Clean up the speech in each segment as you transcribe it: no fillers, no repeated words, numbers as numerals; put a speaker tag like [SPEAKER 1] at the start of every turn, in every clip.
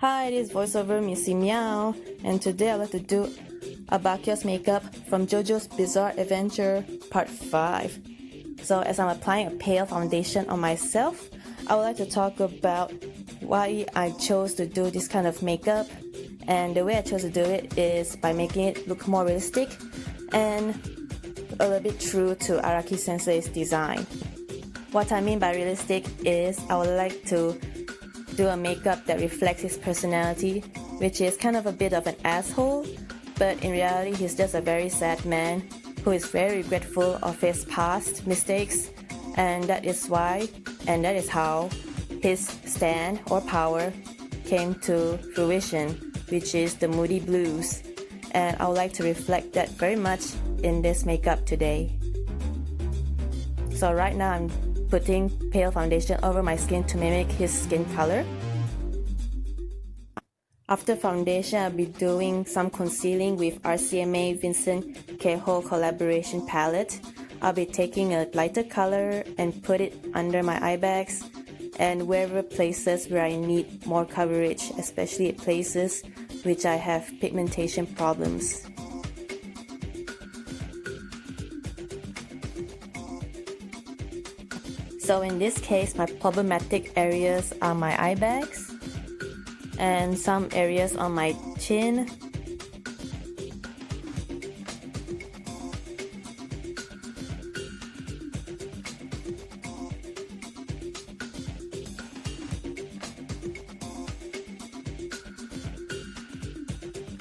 [SPEAKER 1] Hi, this is voiceover Missy Meow, and today I'd like to do Abbacchio's makeup from JoJo's Bizarre Adventure Part 5. So as I'm applying a pale foundation on myself, I would like to talk about why I chose to do this kind of makeup. And the way I chose to do it is by making it look more realistic and a little bit true to Araki Sensei's design. What I mean by realistic is I would like to do a makeup that reflects his personality, which is kind of a bit of an asshole, but in reality he's just a very sad man who is very regretful of his past mistakes, and that is why and that is how his stand or power came to fruition, which is the moody blues, and I would like to reflect that very much in this makeup today. So right now I'm putting pale foundation over my skin to mimic his skin color. After foundation, I'll be doing some concealing with RCMA Vincent Keho collaboration palette. I'll be taking a lighter color and put it under my eye bags and wherever places where I need more coverage, especially at places which I have pigmentation problems. So in this case, my problematic areas are my eye bags and some areas on my chin.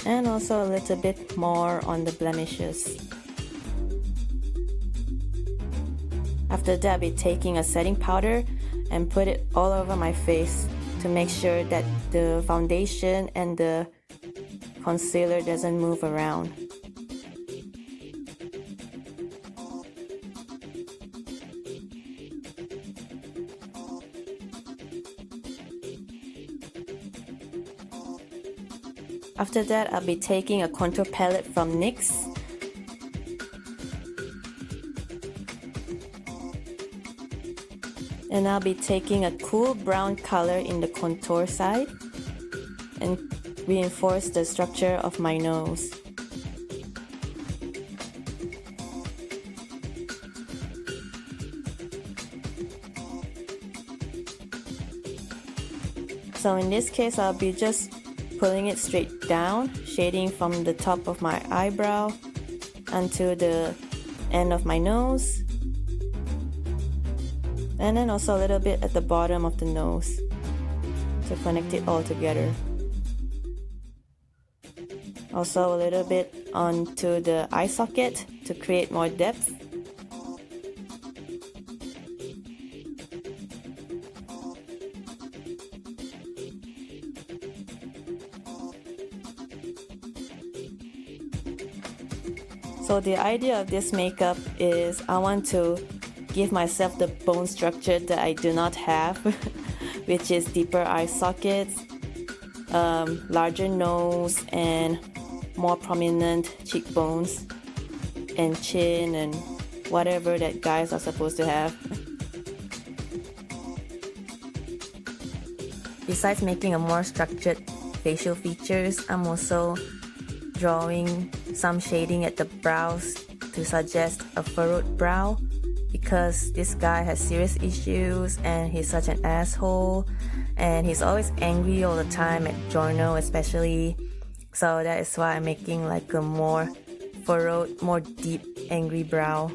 [SPEAKER 1] And also a little bit more on the blemishes. After that, I'll be taking a setting powder and put it all over my face to make sure that the foundation and the concealer doesn't move around. After that, I'll be taking a contour palette from NYX. And I'll be taking a cool brown color in the contour side and reinforce the structure of my nose. So in this case, I'll be just pulling it straight down, shading from the top of my eyebrow onto the end of my nose. And then also a little bit at the bottom of the nose to connect it all together. Also a little bit onto the eye socket to create more depth. So the idea of this makeup is I want to give myself the bone structure that I do not have, which is deeper eye sockets, larger nose, and more prominent cheekbones and chin and whatever that guys are supposed to have. Besides making a more structured facial features, I'm also drawing some shading at the brows to suggest a furrowed brow, because this guy has serious issues and he's such an asshole and he's always angry all the time at journal especially. So that is why I'm making like a more furrowed, more deep angry brow.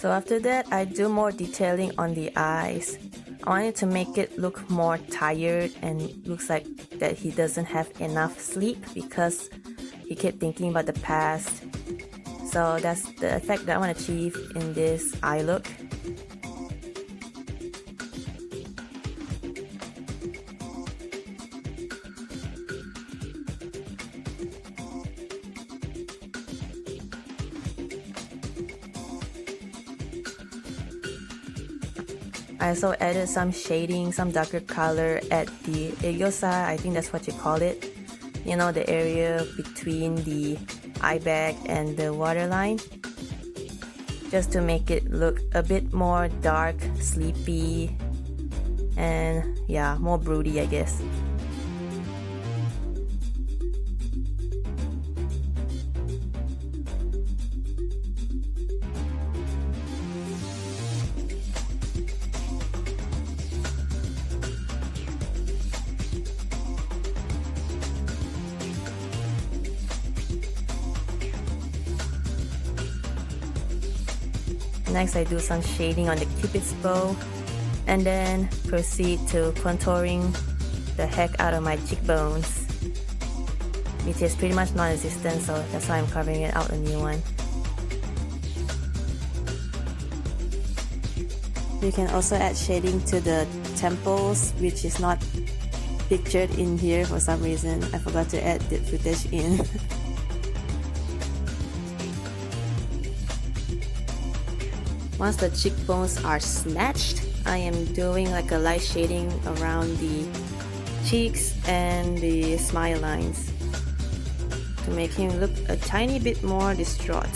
[SPEAKER 1] So after that, I do more detailing on the eyes. I wanted to make it look more tired and looks like that he doesn't have enough sleep because he kept thinking about the past. So that's the effect that I want to achieve in this eye look. I also added some shading, some darker color at the egyosa, I think that's what you call it. You know, the area between the eye bag and the waterline. Just to make it look a bit more dark, sleepy, and yeah, more broody, I guess. Next, I do some shading on the cupid's bow and then proceed to contouring the heck out of my cheekbones, which is pretty much non-existent, so that's why I'm covering it out a new one. You can also add shading to the temples, which is not pictured in here for some reason. I forgot to add the footage in. Once the cheekbones are snatched, I am doing like a light shading around the cheeks and the smile lines to make him look a tiny bit more distraught.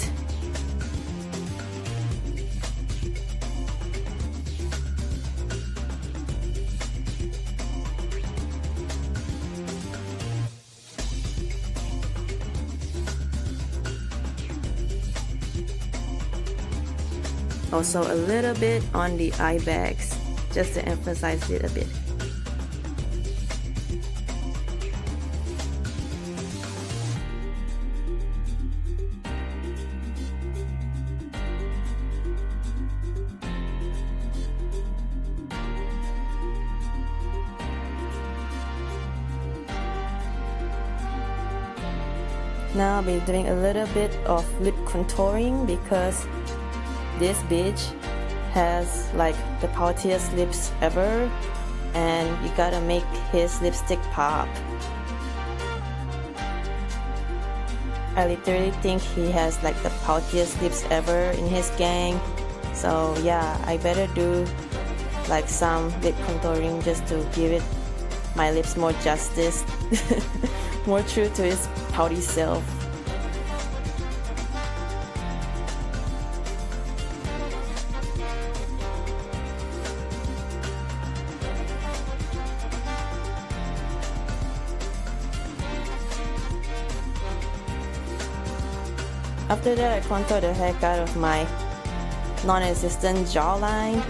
[SPEAKER 1] Also a little bit on the eye bags, just to emphasize it a bit. Now I'll be doing a little bit of lip contouring because this bitch has like the poutiest lips ever, and you gotta make his lipstick pop. I literally think he has like the poutiest lips ever in his gang, so yeah, I better do like some lip contouring just to give it my lips more justice, more true to his pouty self. After that, I contour the heck out of my non-existent jawline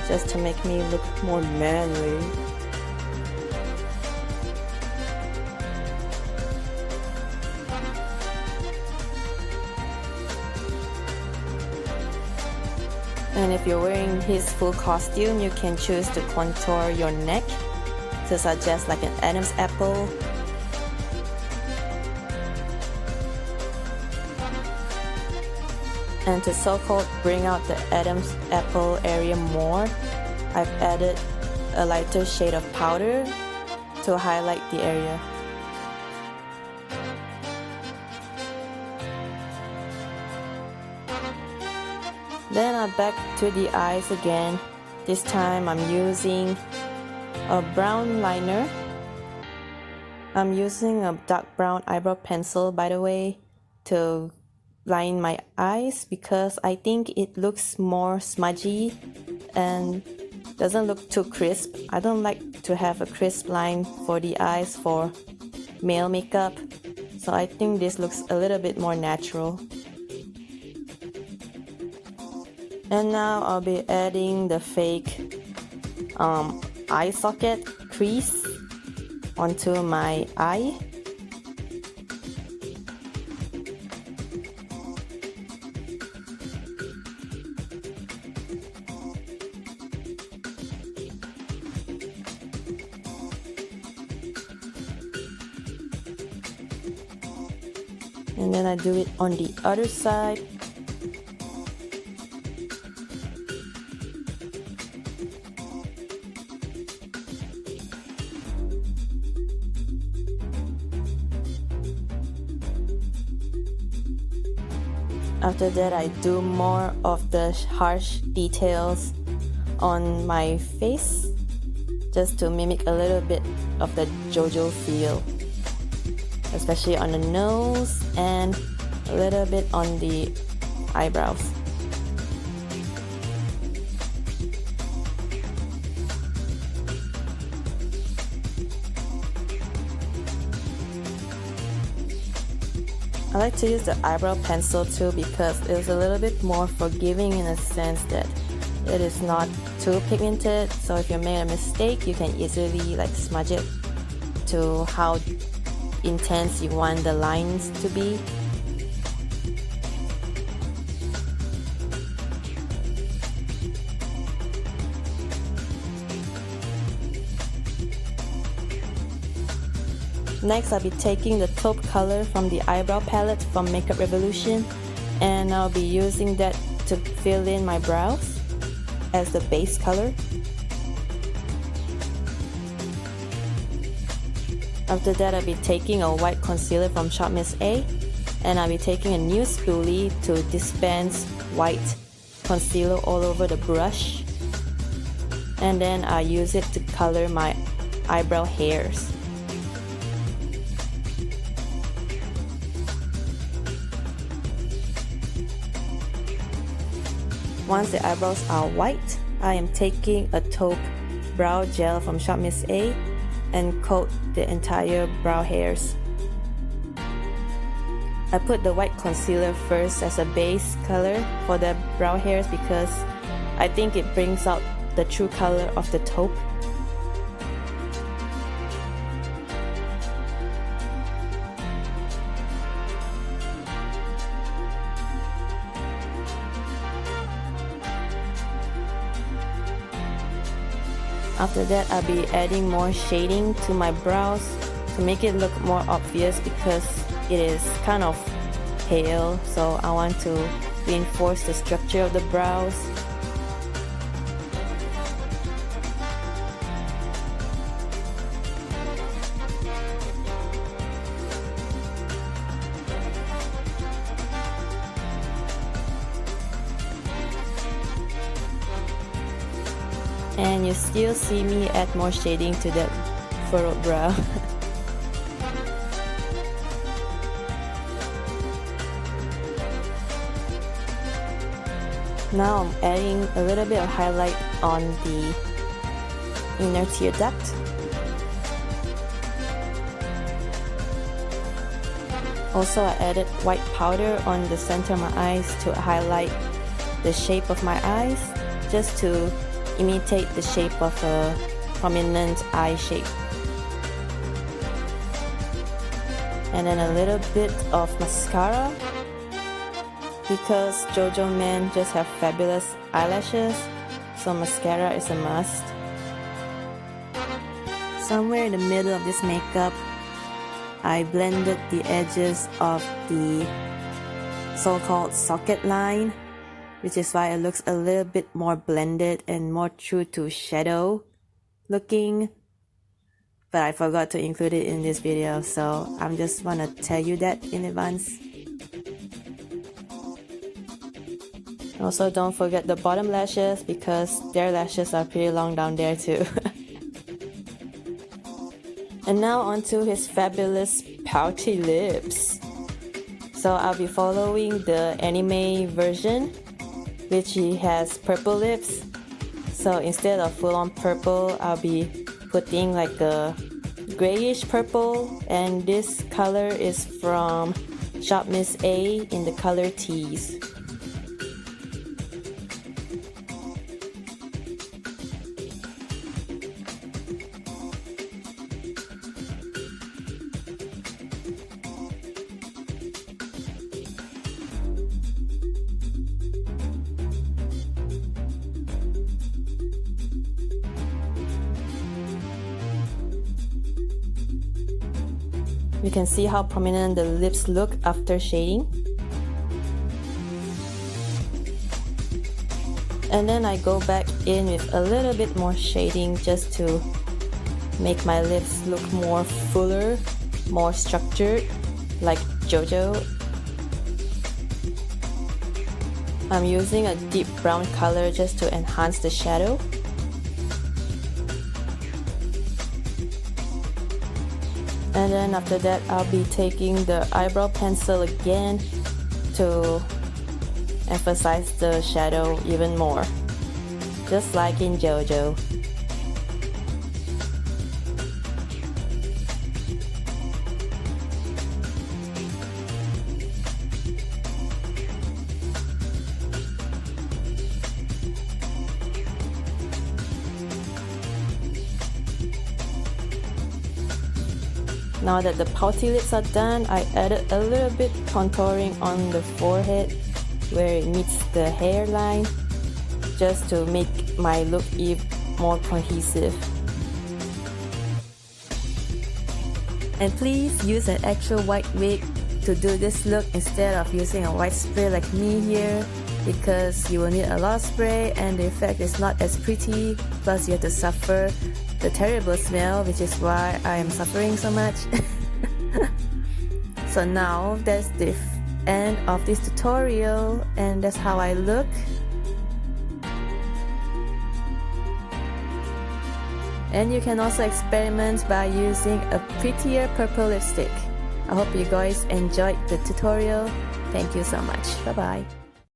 [SPEAKER 1] just to make me look more manly. And if you're wearing his full costume, you can choose to contour your neck to suggest like an Adam's apple. And to so-called bring out the Adam's apple area more, I've added a lighter shade of powder to highlight the area. Then I'm back to the eyes again. This time I'm using a brown liner. I'm using a dark brown eyebrow pencil, by the way, to line my eyes because I think it looks more smudgy and doesn't look too crisp. I don't like to have a crisp line for the eyes for male makeup, so I think this looks a little bit more natural. And now I'll be adding the fake eye socket crease onto my eye. And then I do it on the other side. After that, I do more of the harsh details on my face just to mimic a little bit of the JoJo feel, especially on the nose and a little bit on the eyebrows. I like to use the eyebrow pencil too because it's a little bit more forgiving in a sense that it is not too pigmented, so if you make a mistake you can easily like smudge it to how intense you want the lines to be. Next, I'll be taking the taupe color from the eyebrow palette from Makeup Revolution, and I'll be using that to fill in my brows as the base color. After that, I'll be taking a white concealer from Shop Miss A, and I'll be taking a new spoolie to dispense white concealer all over the brush, and then I'll use it to color my eyebrow hairs. Once the eyebrows are white, I am taking a taupe brow gel from Shop Miss A and coat the entire brow hairs. I put the white concealer first as a base color for the brow hairs because I think it brings out the true color of the taupe. After that, I'll be adding more shading to my brows to make it look more obvious because it is kind of pale, so I want to reinforce the structure of the brows. And you still see me add more shading to that furrowed brow. Now I'm adding a little bit of highlight on the inner tear duct. Also, I added white powder on the center of my eyes to highlight the shape of my eyes, just to imitate the shape of a prominent eye shape. And then a little bit of mascara because JoJo men just have fabulous eyelashes, so mascara is a must. Somewhere in the middle of this makeup, I blended the edges of the so-called socket line, which is why it looks a little bit more blended and more true to shadow looking. But I forgot to include it in this video, so I'm just wanna tell you that in advance. Also, don't forget the bottom lashes because their lashes are pretty long down there too. And now onto his fabulous pouty lips. So I'll be following the anime version, which he has purple lips. So instead of full-on purple, I'll be putting like a grayish purple, and this color is from Shop Miss A in the color Tease. You can see how prominent the lips look after shading. And then I go back in with a little bit more shading just to make my lips look more fuller, more structured, like JoJo. I'm using a deep brown color just to enhance the shadow. And then after that, I'll be taking the eyebrow pencil again to emphasize the shadow even more, just like in JoJo. Now that the pouty lips are done, I added a little bit contouring on the forehead where it meets the hairline, just to make my look even more cohesive. And please use an actual white wig to do this look instead of using a white spray like me here, because you will need a lot of spray and the effect is not as pretty, plus you have to suffer the terrible smell, which is why I am suffering so much. So now that's the end of this tutorial, and that's how I look. And you can also experiment by using a prettier purple lipstick. I hope you guys enjoyed the tutorial. Thank you so much. Bye bye.